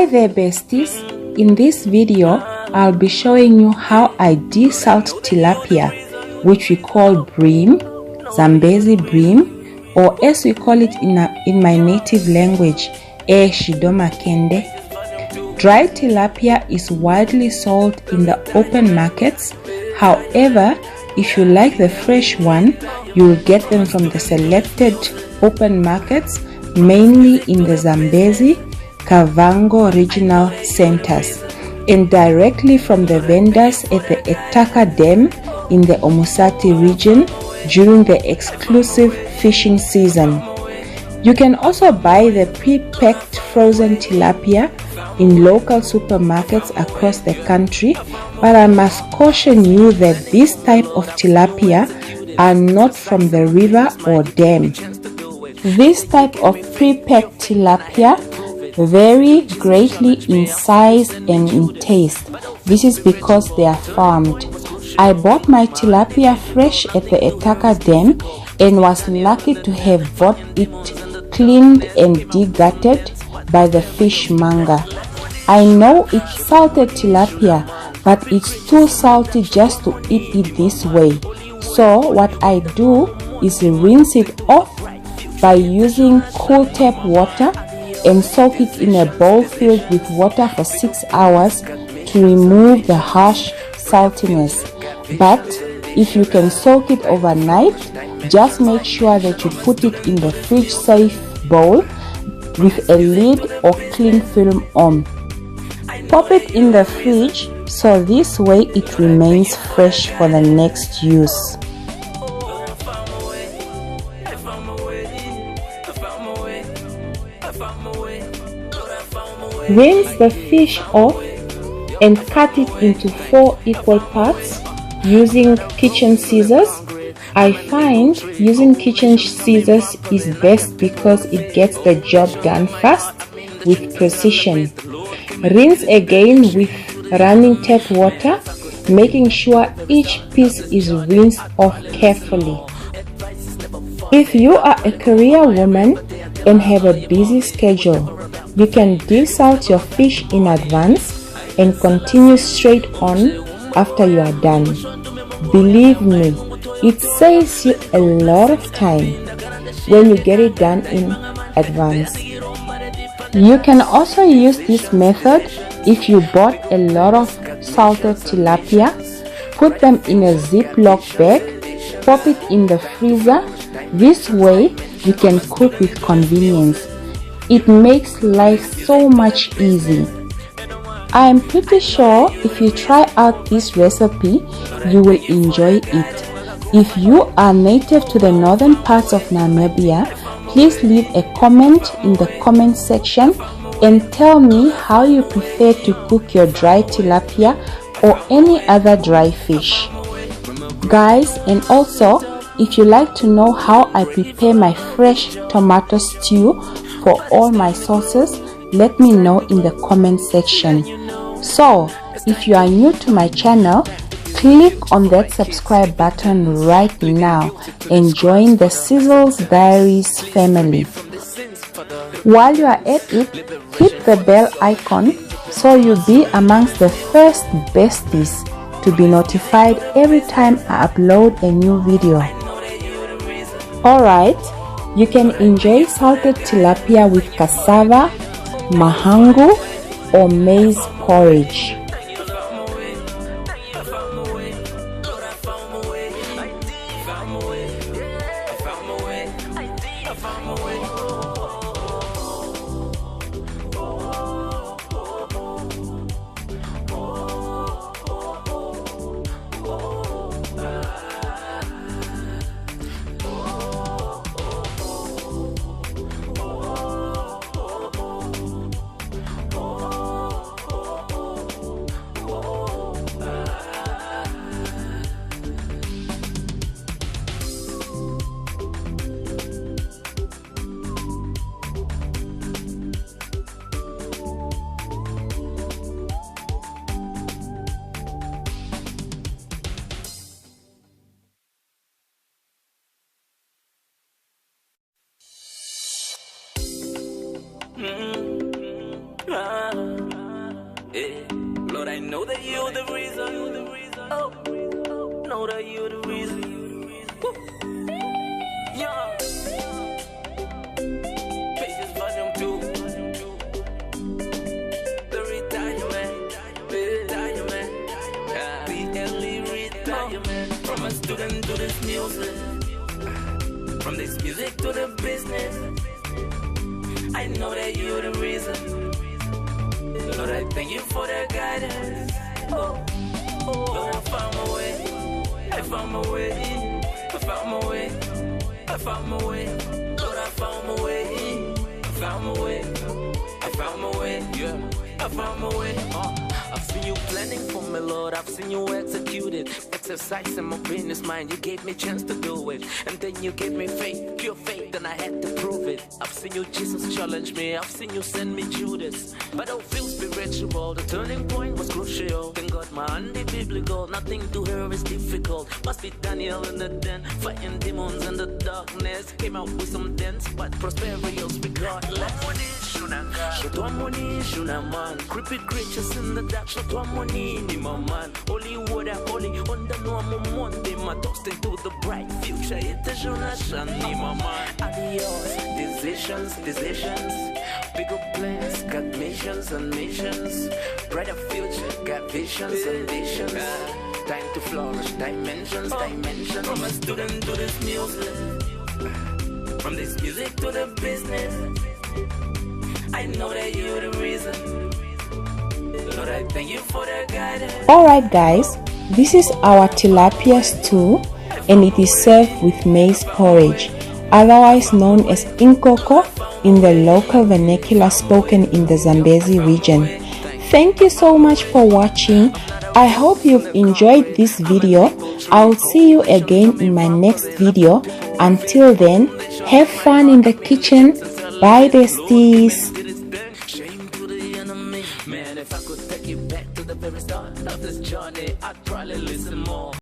Hi there besties, in this video I'll be showing you how I desalt tilapia, which we call bream, Zambezi bream, or as we call it in my native language, shidoma kende. Dried tilapia is widely sold in the open markets. However, if you like the fresh one, you will get them from the selected open markets, mainly in the Zambezi, Kavango regional centers, and directly from the vendors at the Etaka Dam in the Omusati region during the exclusive fishing season. You can also buy the pre-packed frozen tilapia in local supermarkets across the country, but I must caution you that this type of tilapia are not from the river or dam. This type of pre-packed tilapia vary greatly in size and in taste. This is because they are farmed. I bought my tilapia fresh at the Etaka Dam and was lucky to have bought it cleaned and degutted by the fishmonger. I know it's salted tilapia, but it's too salty just to eat it this way. So what I do is rinse it off by using cool tap water and soak it in a bowl filled with water for 6 hours to remove the harsh saltiness. But if you can soak it overnight, just make sure that you put it in the fridge safe bowl with a lid or cling film on. Pop it in the fridge so this way it remains fresh for the next use. Rinse the fish off and cut it into 4 equal parts using kitchen scissors. I find using kitchen scissors is best because it gets the job done fast with precision. Rinse again with running tap water, making sure each piece is rinsed off carefully. If you are a career woman and have a busy schedule, you can desalt your fish in advance and continue straight on after you are done. Believe me, it saves you a lot of time when you get it done in advance. You can also use this method if you bought a lot of salted tilapia. Put them in a Ziploc bag, pop it in the freezer. This way you can cook with convenience. It makes life so much easy. I am pretty sure if you try out this recipe, you will enjoy it. If you are native to the northern parts of Namibia, please leave a comment in the comment section and tell me how you prefer to cook your dried tilapia or any other dry fish. Guys, and also if you like to know how I prepare my fresh tomato stew for all my sauces, let me know in the comment section. So, if you are new to my channel, click on that subscribe button right now and join the Sizzles Diaries family. While you are at it, hit the bell icon so you'll be amongst the first besties to be notified every time I upload a new video. Alright, you can enjoy salted tilapia with cassava, mahangu, or maize porridge. Lord, I know that you're the reason. Oh, know that you're the reason. Woo. Yeah. Pages volume 2. The retirement. The early retirement. From a student to this music. From this music to the business. I know that you're the reason. Lord, I thank you for the guidance. Oh, Lord, I found my way. I found my way. I found my way. I found my way. Lord, I found my way. I found my way. I found my way. Yeah, I found my way. I've seen you planning for me, Lord. I've seen you execute it. Exercise in my business mind. You gave me chance to do it. And then you gave me faith, pure faith, and I had to prove it. I've seen you, Jesus, challenge me. I've seen you send me Judas. But I feel spiritual. The turning point was crucial. Thank God my anti-biblical. Nothing to her is difficult. Must be Daniel in the den. Fighting demons in the darkness. Came out with some dents, but prosperity was regardless. Shotwa money, shuna man. Creepy creatures in the dark. Shotwa money, ni my man. Holy water, holy under no Monday. My toast into the bright future. It is shuna shani, my man. Adios, decisions. Bigger plans, got missions and missions. Brighter future, got visions and visions. Time to flourish, dimensions. From a student to this music. From this music to the business. I know that you're the reason. Lord, I thank you for the guidance. Alright guys, this is our tilapia stew and it is served with maize porridge, otherwise known as inkoko in the local vernacular spoken in the Zambezi region. Thank you so much for watching. I hope you've enjoyed this video. I'll see you again in my next video. Until then, have fun in the kitchen. Bye besties. Man, if I could take you back to the very start of this journey, I'd probably listen more.